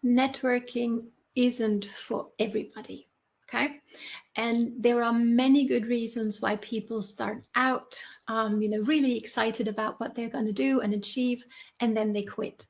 networking isn't for everybody, okay? And there are many good reasons why people start out, really excited about what they're going to do and achieve, and then they quit.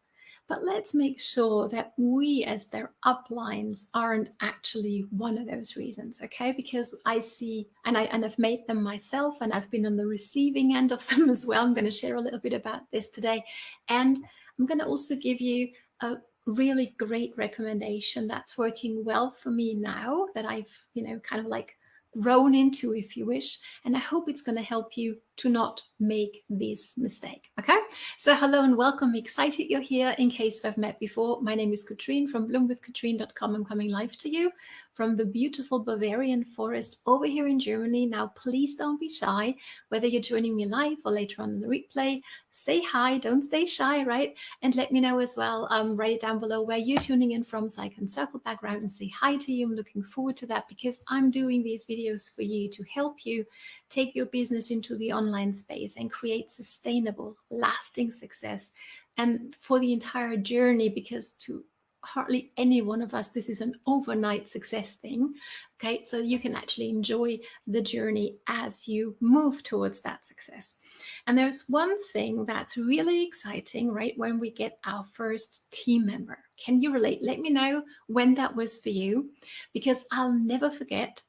But let's make sure that we as their uplines aren't actually one of those reasons, okay? Because I see, and I've made them myself, and I've been on the receiving end of them as well. I'm going to share a little bit about this today. And I'm going to also give you a really great recommendation that's working well for me now, that I've, kind of like grown into, if you wish. And I hope it's going to help you to not make this mistake. Okay, so hello and welcome. Excited you're here. In case we've met before, my name is Katrin from bloomwithkatrin.com. I'm coming live to you from the beautiful Bavarian forest over here in Germany. Now, please don't be shy, whether you're joining me live or later on in the replay. Say hi, don't stay shy, right? And let me know as well, write it down below where you're tuning in from so I can circle back around and say hi to you. I'm looking forward to that because I'm doing these videos for you to help you take your business into the online space and create sustainable, lasting success, and for the entire journey, because to hardly any one of us, this is an overnight success thing. Okay, so you can actually enjoy the journey as you move towards that success. And there's one thing that's really exciting, right? When we get our first team member. Can you relate? Let me know when that was for you, because I'll never forget.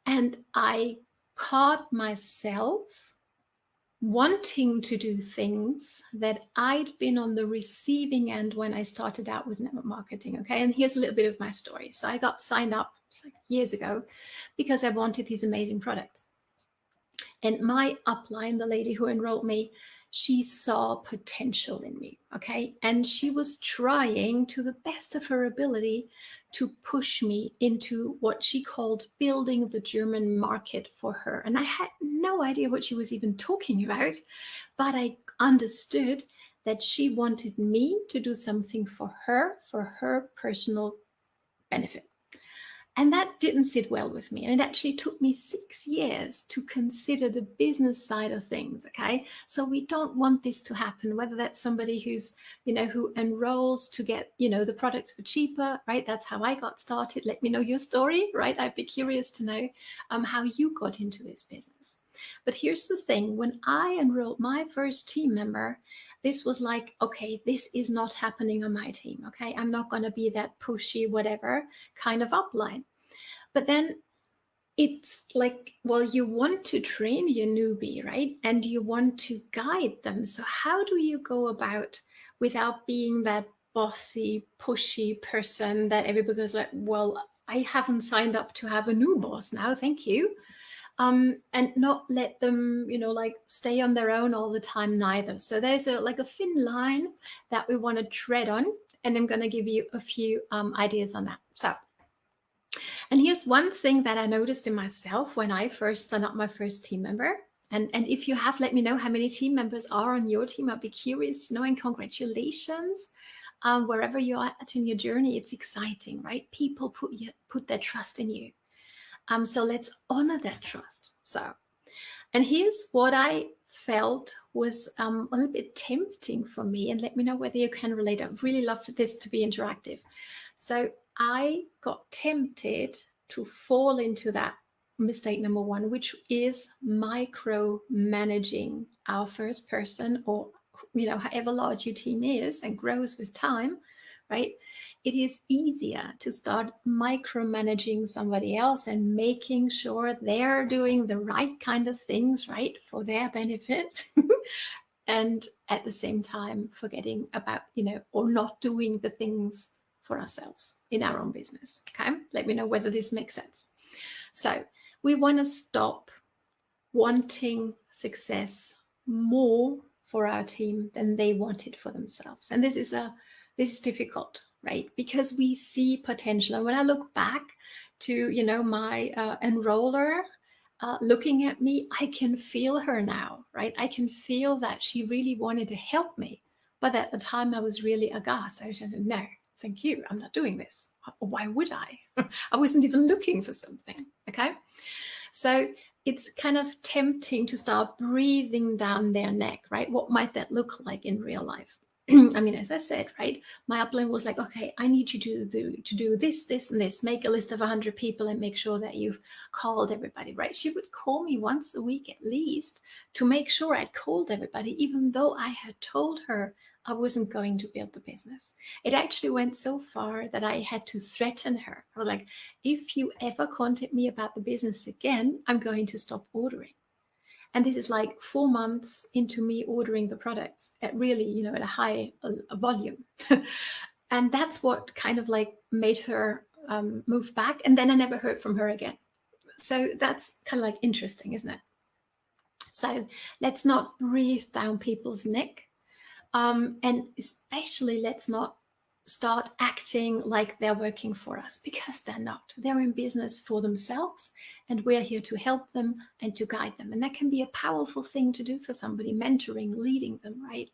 And I caught myself wanting to do things that I'd been on the receiving end when I started out with network marketing. Okay, and here's a little bit of my story. So I got signed up like years ago because I wanted these amazing products. And my upline, the lady who enrolled me, she saw potential in me, okay? And she was trying to the best of her ability to push me into what she called building the German market for her. And I had no idea what she was even talking about, but I understood that she wanted me to do something for her personal benefit. And that didn't sit well with me. And it actually took me 6 years to consider the business side of things, okay? So we don't want this to happen, whether that's somebody who's, who enrolls to get, the products for cheaper, right? That's how I got started. Let me know your story, right? I'd be curious to know how you got into this business. But here's the thing. When I enrolled my first team member, this was like, okay, this is not happening on my team, okay? I'm not going to be that pushy, whatever kind of upline. But then it's like, well, you want to train your newbie, right? And you want to guide them. So how do you go about without being that bossy, pushy person that everybody goes like, well, I haven't signed up to have a new boss now, thank you. And not let them, like stay on their own all the time neither. So there's a thin line that we want to tread on, and I'm going to give you a few ideas on that. So, and here's one thing that I noticed in myself when I first signed up my first team member. And if you have, let me know how many team members are on your team. I'd be curious to know, and congratulations. Wherever you're at in your journey, it's exciting, right? People put their trust in you. So let's honor that trust. So, and here's what I felt was a little bit tempting for me, and let me know whether you can relate. I'd really love for this to be interactive. So I got tempted to fall into that mistake number one, which is micromanaging our first person, or, however large your team is and grows with time, right? It is easier to start micromanaging somebody else and making sure they're doing the right kind of things, right, for their benefit. And at the same time, forgetting about, or not doing the things for ourselves in our own business. Okay, let me know whether this makes sense. So we want to stop wanting success more for our team than they want it for themselves. And this is difficult, right? Because we see potential. And when I look back to, my enroller looking at me, I can feel her now, right? I can feel that she really wanted to help me. But at the time I was really aghast. I said, no, thank you. I'm not doing this. Why would I? I wasn't even looking for something. Okay. So it's kind of tempting to start breathing down their neck, right? What might that look like in real life? I mean, as I said, right, my upline was like, okay, I need you to do this, this, and this. Make a list of 100 people and make sure that you've called everybody, right? She would call me once a week at least to make sure I'd called everybody, even though I had told her I wasn't going to build the business. It actually went so far that I had to threaten her. I was like, if you ever contact me about the business again, I'm going to stop ordering. And this is like 4 months into me ordering the products at really, at a high volume. And that's what kind of like made her move back. And then I never heard from her again. So that's kind of like interesting, isn't it? So let's not breathe down people's neck. And especially let's not start acting like they're working for us, because they're not. They're in business for themselves, and we're here to help them and to guide them. And that can be a powerful thing to do for somebody, mentoring, leading them, right?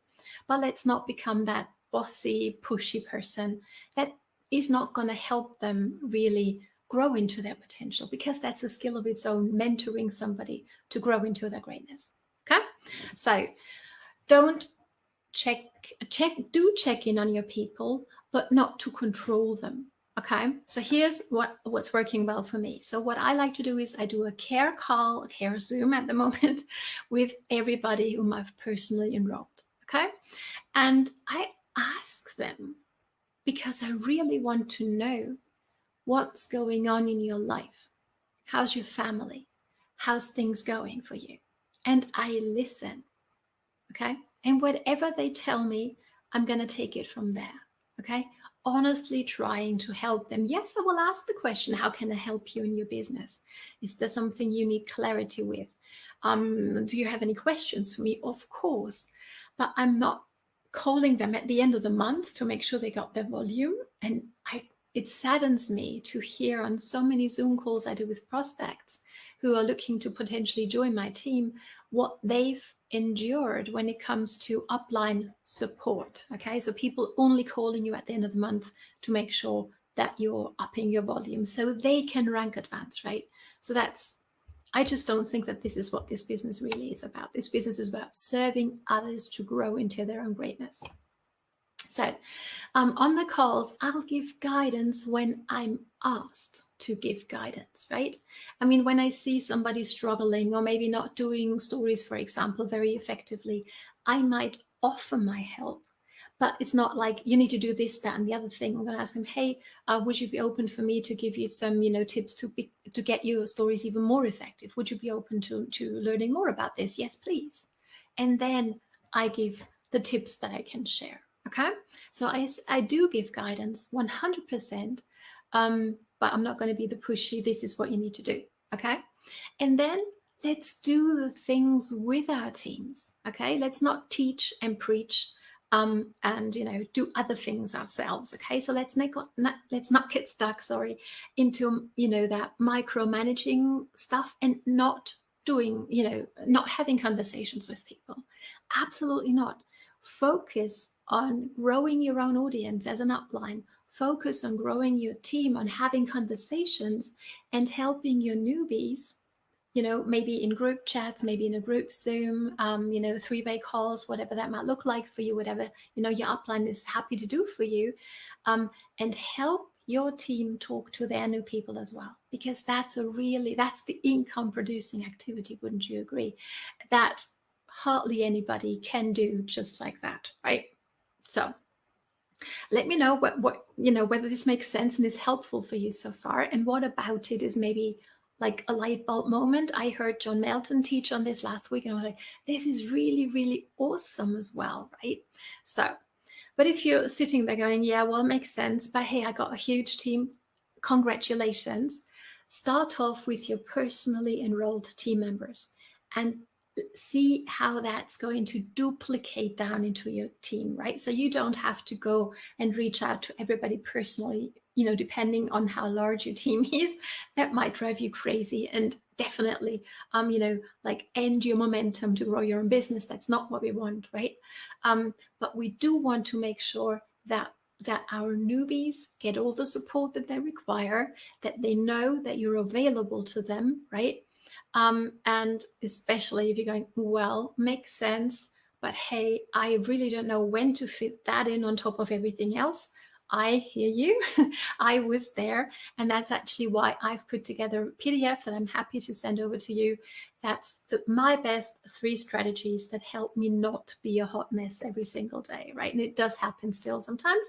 But let's not become that bossy, pushy person that is not going to help them really grow into their potential, because that's a skill of its own, mentoring somebody to grow into their greatness. Okay? So don't check in on your people, but not to control them. Okay, so here's what's working well for me. So what I like to do is I do a care call, a care Zoom at the moment, with everybody whom I've personally enrolled. Okay, and I ask them, because I really want to know what's going on in your life. How's your family? How's things going for you? And I listen. Okay, and whatever they tell me, I'm going to take it from there. Okay, honestly trying to help them. Yes, I will ask the question, how can I help you in your business? Is there something you need clarity with? Do you have any questions for me? Of course, but I'm not calling them at the end of the month to make sure they got their volume. And it saddens me to hear on so many Zoom calls I do with prospects who are looking to potentially join my team, what they've endured when it comes to upline support. Okay, so people only calling you at the end of the month to make sure that you're upping your volume so they can rank advance, right? So I just don't think that this is what this business really is about. This business is about serving others to grow into their own greatness. So on the calls, I'll give guidance when I'm asked to give guidance, right? I mean, when I see somebody struggling or maybe not doing stories, for example, very effectively, I might offer my help. But it's not like you need to do this, that, and the other thing. I'm going to ask them, hey, would you be open for me to give you some, tips to get your stories even more effective? Would you be open to learning more about this? Yes, please. And then I give the tips that I can share. Okay, so I do give guidance 100%, but I'm not going to be the pushy, this is what you need to do. Okay, and then let's do the things with our teams. Okay, let's not teach and preach and do other things ourselves. Okay, so let's not get stuck, into that micromanaging stuff and not doing, not having conversations with people. Absolutely not. Focus on growing your own audience as an upline. Focus on growing your team, on having conversations and helping your newbies, maybe in group chats, maybe in a group Zoom, three-way calls, whatever that might look like for you, whatever, your upline is happy to do for you, and help your team talk to their new people as well, because that's the income producing activity. Wouldn't you agree? That hardly anybody can do just like that, right? So let me know whether this makes sense and is helpful for you so far, and what about it is maybe like a light bulb moment. I heard John Melton teach on this last week, and I was like, this is really, really awesome as well, right? So, but if you're sitting there going, yeah, well, it makes sense, but hey, I got a huge team, congratulations. Start off with your personally enrolled team members and see how that's going to duplicate down into your team, right? So you don't have to go and reach out to everybody personally, depending on how large your team is. That might drive you crazy and definitely, end your momentum to grow your own business. That's not what we want, right? But we do want to make sure that our newbies get all the support that they require, that they know that you're available to them, right? And especially if you're going, well, makes sense, but hey, I really don't know when to fit that in on top of everything else. I hear you. I was there. And that's actually why I've put together a PDF that I'm happy to send over to you. That's my best 3 strategies that help me not be a hot mess every single day, right? And it does happen still sometimes,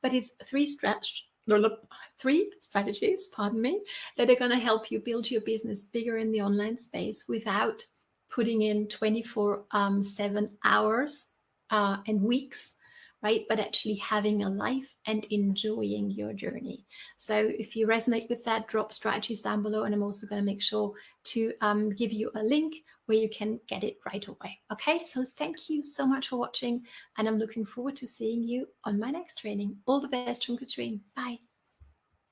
but it's 3 strategies, pardon me, that are going to help you build your business bigger in the online space without putting in 24/7 hours and weeks, right? But actually having a life and enjoying your journey. So if you resonate with that, drop strategies down below, and I'm also going to make sure to give you a link where you can get it right away. Okay, so thank you so much for watching, and I'm looking forward to seeing you on my next training. All the best from Katrin. Bye.